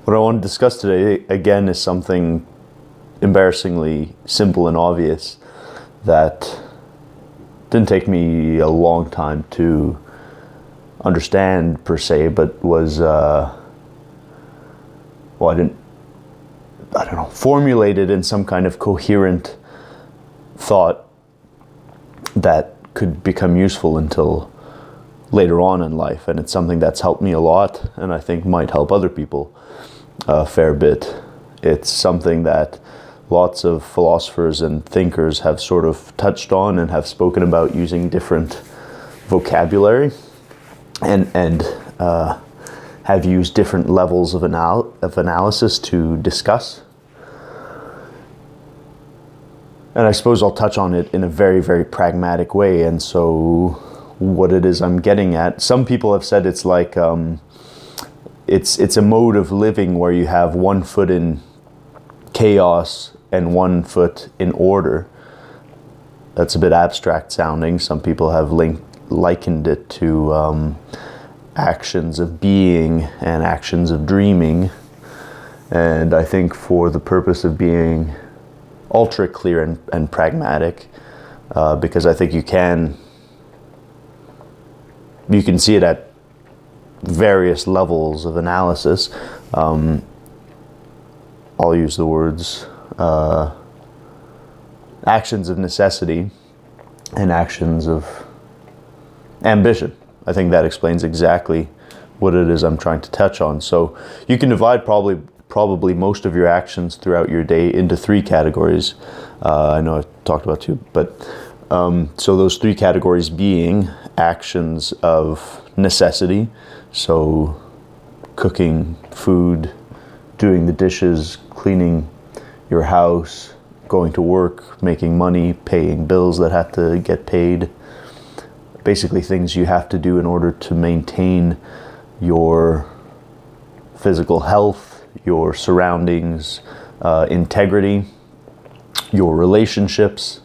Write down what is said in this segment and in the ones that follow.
What I want to discuss today, again, is something embarrassingly simple and obvious that didn't take me a long time to understand per se, but was, formulated in some kind of coherent thought that could become useful until later on in life. And it's something that's helped me a lot, and I think might help other people a fair bit. It's something that lots of philosophers and thinkers have sort of touched on and have spoken about using different vocabulary and have used different levels of analysis to discuss. And I suppose I'll touch on it in a very, very pragmatic way. And so what it is I'm getting at, some people have said it's like, it's a mode of living where you have one foot in chaos and one foot in order. That's a bit abstract sounding. Some people have likened it to actions of being and actions of dreaming. And I think for the purpose of being ultra clear and pragmatic, because I think you can see it at various levels of analysis. I'll use the words actions of necessity and actions of ambition. I think that explains exactly what it is I'm trying to touch on. So you can divide probably most of your actions throughout your day into three categories. I know I talked about two, but so those three categories being actions of necessity, so cooking food, doing the dishes, cleaning your house, going to work, making money, paying bills that have to get paid. Basically things you have to do in order to maintain your physical health, your surroundings, integrity, your relationships,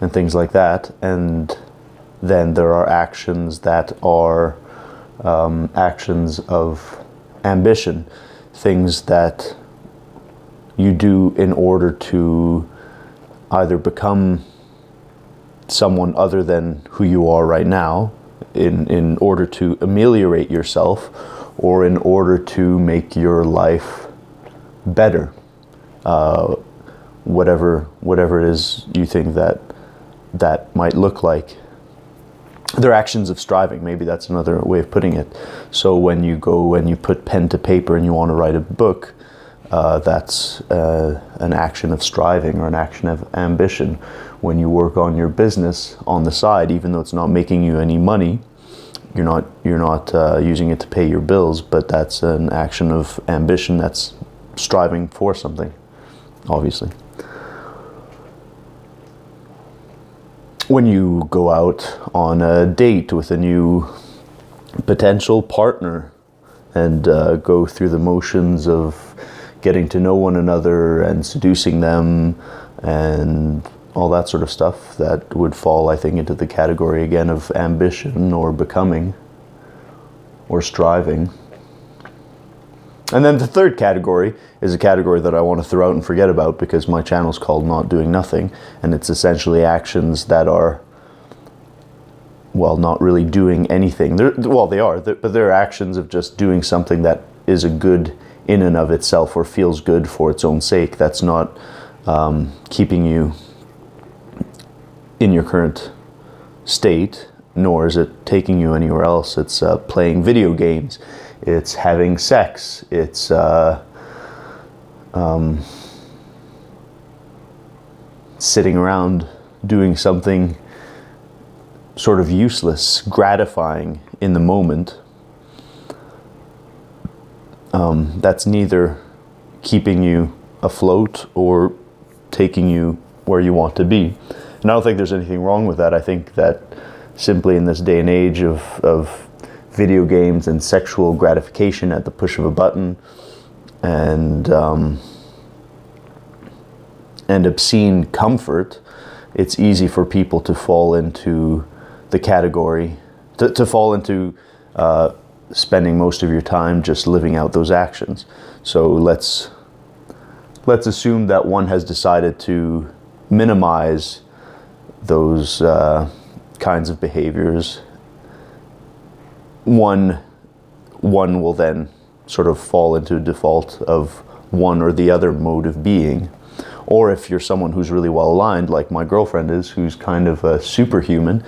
and things like that. And then there are actions that are actions of ambition, things that you do in order to either become someone other than who you are right now, in order to ameliorate yourself, or in order to make your life better, whatever it is you think that might look like. They're actions of striving, maybe that's another way of putting it. So when you go and you put pen to paper and you want to write a book, that's an action of striving or an action of ambition. When you work on your business on the side, even though it's not making you any money, you're not using it to pay your bills, but that's an action of ambition. That's striving for something, obviously. When you go out on a date with a new potential partner and go through the motions of getting to know one another and seducing them and all that sort of stuff, that would fall, I think, into the category again of ambition or becoming or striving. And then the third category is a category that I want to throw out and forget about, because my channel's called Not Doing Nothing, and it's essentially actions that are, well, not really doing anything. They are, but they're actions of just doing something that is a good in and of itself or feels good for its own sake. That's not keeping you in your current state, nor is it taking you anywhere else. It's playing video games, it's having sex, it's sitting around doing something sort of useless, gratifying in the moment. That's neither keeping you afloat or taking you where you want to be. And I don't think there's anything wrong with that. I think that simply in this day and age of video games and sexual gratification at the push of a button, and obscene comfort, it's easy for people to fall into the category, to fall into spending most of your time just living out those actions. So let's assume that one has decided to minimize those kinds of behaviors. One will then sort of fall into a default of one or the other mode of being. Or if you're someone who's really well aligned, like my girlfriend is, who's kind of a superhuman,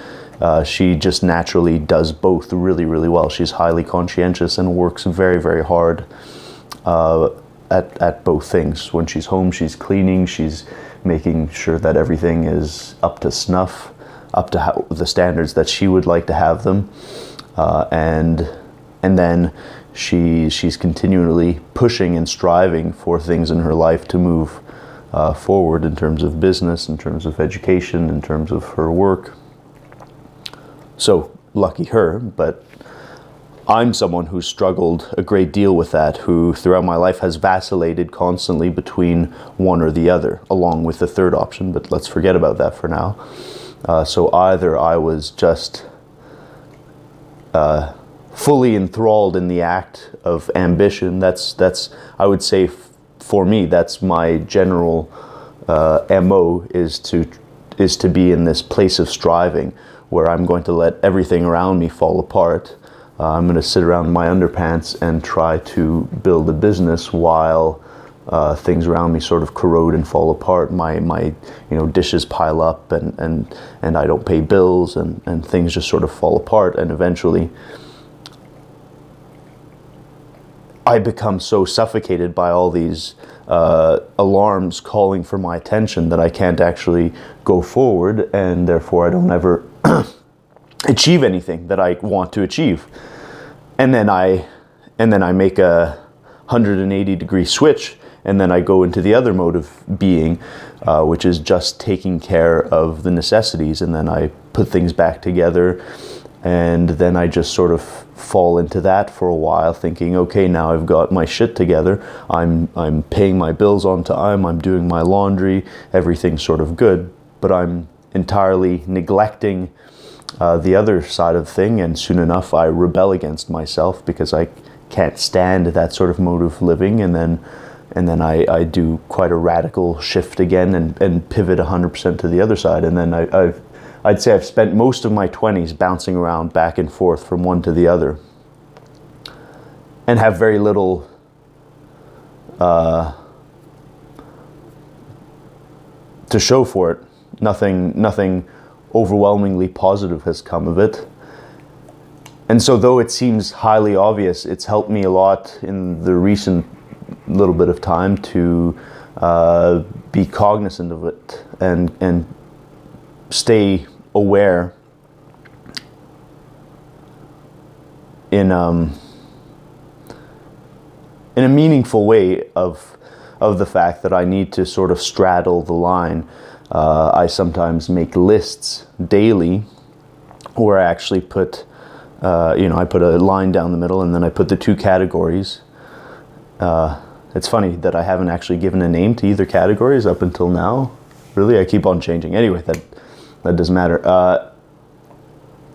she just naturally does both really, really well. She's highly conscientious and works very, very hard at both things. When she's home, she's cleaning, she's making sure that everything is up to snuff, up to the standards that she would like to have them. And then she's continually pushing and striving for things in her life to move forward in terms of business, in terms of education, in terms of her work. So lucky her, but I'm someone who's struggled a great deal with that, who throughout my life has vacillated constantly between one or the other, along with the third option, but let's forget about that for now. So either I was just fully enthralled in the act of ambition. That's I would say for me, that's my general MO, is to be in this place of striving where I'm going to let everything around me fall apart. I'm going to sit around in my underpants and try to build a business while things around me sort of corrode and fall apart. My dishes pile up and I don't pay bills and things just sort of fall apart, and eventually I become so suffocated by all these alarms calling for my attention that I can't actually go forward, and therefore I don't ever achieve anything that I want to achieve. And then I make a 180-degree switch, and then I go into the other mode of being, which is just taking care of the necessities, and then I put things back together, and then I just sort of fall into that for a while, thinking, okay, now I've got my shit together, I'm paying my bills on time, I'm doing my laundry, everything's sort of good, but I'm entirely neglecting the other side of the thing, and soon enough I rebel against myself because I can't stand that sort of mode of living, and then I do quite a radical shift again and pivot 100% to the other side, and then I'd say I've spent most of my 20s bouncing around back and forth from one to the other and have very little to show for it. Nothing overwhelmingly positive has come of it. And so though it seems highly obvious, it's helped me a lot in the recent little bit of time to be cognizant of it and stay aware in a meaningful way of the fact that I need to sort of straddle the line. I sometimes make lists daily where I actually put, I put a line down the middle, and then I put the two categories. It's funny that I haven't actually given a name to either categories up until now. Really, I keep on changing. Anyway, that doesn't matter.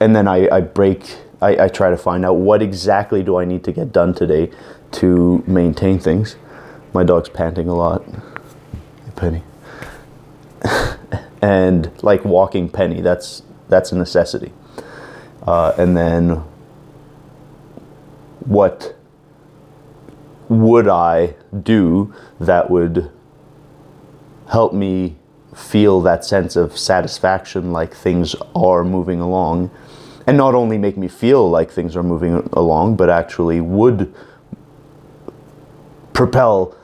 And then I try to find out what exactly do I need to get done today to maintain things. My dog's panting a lot. Penny. And like walking Penny, that's a necessity. And then what would I do that would help me feel that sense of satisfaction, like things are moving along, and not only make me feel like things are moving along, but actually would propel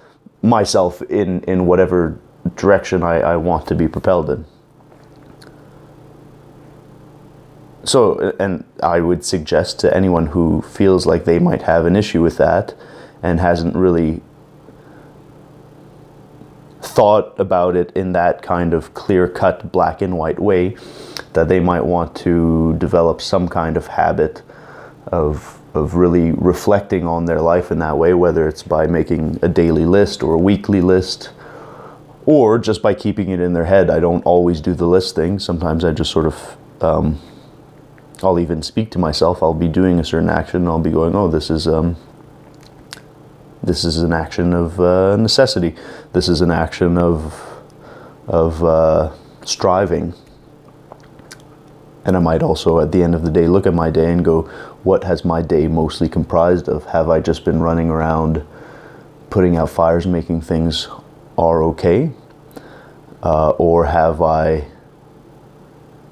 myself in whatever direction I want to be propelled in. So, and I would suggest to anyone who feels like they might have an issue with that and hasn't really thought about it in that kind of clear-cut black and white way, that they might want to develop some kind of habit of really reflecting on their life in that way, whether it's by making a daily list or a weekly list, or just by keeping it in their head. I don't always do the list thing. Sometimes I just sort of I'll even speak to myself. I'll be doing a certain action and I'll be going, oh, this is an action of necessity. This is an action of striving. And I might also, at the end of the day, look at my day and go, what has my day mostly comprised of? Have I just been running around putting out fires, making things are okay? Or have I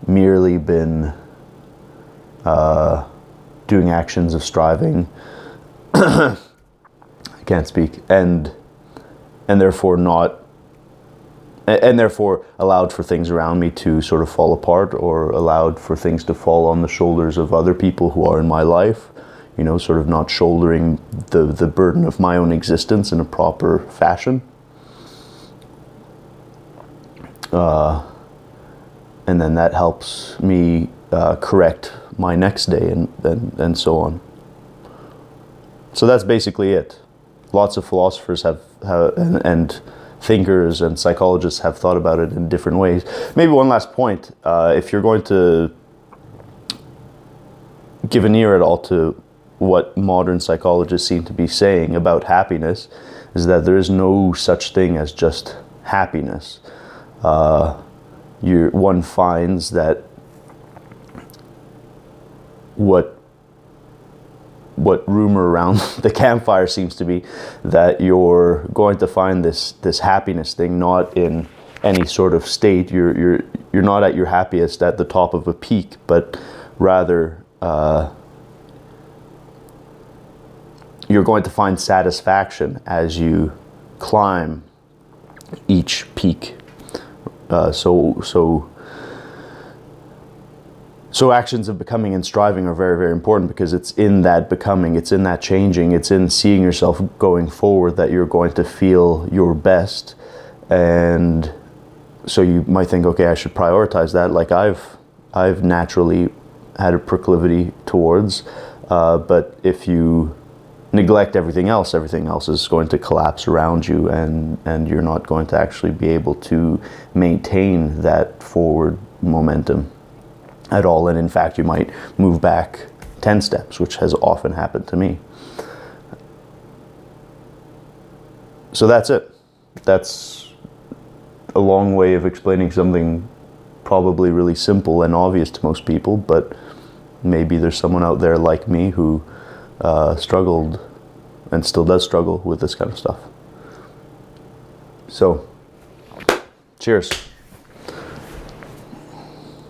merely been doing actions of striving, I can't speak, and therefore allowed for things around me to sort of fall apart, or allowed for things to fall on the shoulders of other people who are in my life, you know, sort of not shouldering the burden of my own existence in a proper fashion. And then that helps me correct my next day and so on. So that's basically it. Lots of philosophers have and thinkers and psychologists have thought about it in different ways. Maybe one last point. If you're going to give an ear at all to what modern psychologists seem to be saying about happiness, is that there is no such thing as just happiness. One finds that what rumor around the campfire seems to be that you're going to find this happiness thing not in any sort of state. You're not at your happiest at the top of a peak, but rather you're going to find satisfaction as you climb each peak. So actions of becoming and striving are very, very important, because it's in that becoming, it's in that changing, it's in seeing yourself going forward that you're going to feel your best. And so you might think, okay, I should prioritize that, like I've naturally had a proclivity towards, but if you neglect everything else is going to collapse around you, and you're not going to actually be able to maintain that forward momentum at all. And in fact, you might move back 10 steps, which has often happened to me. So that's it. That's a long way of explaining something probably really simple and obvious to most people, but maybe there's someone out there like me who struggled and still does struggle with this kind of stuff. So, cheers.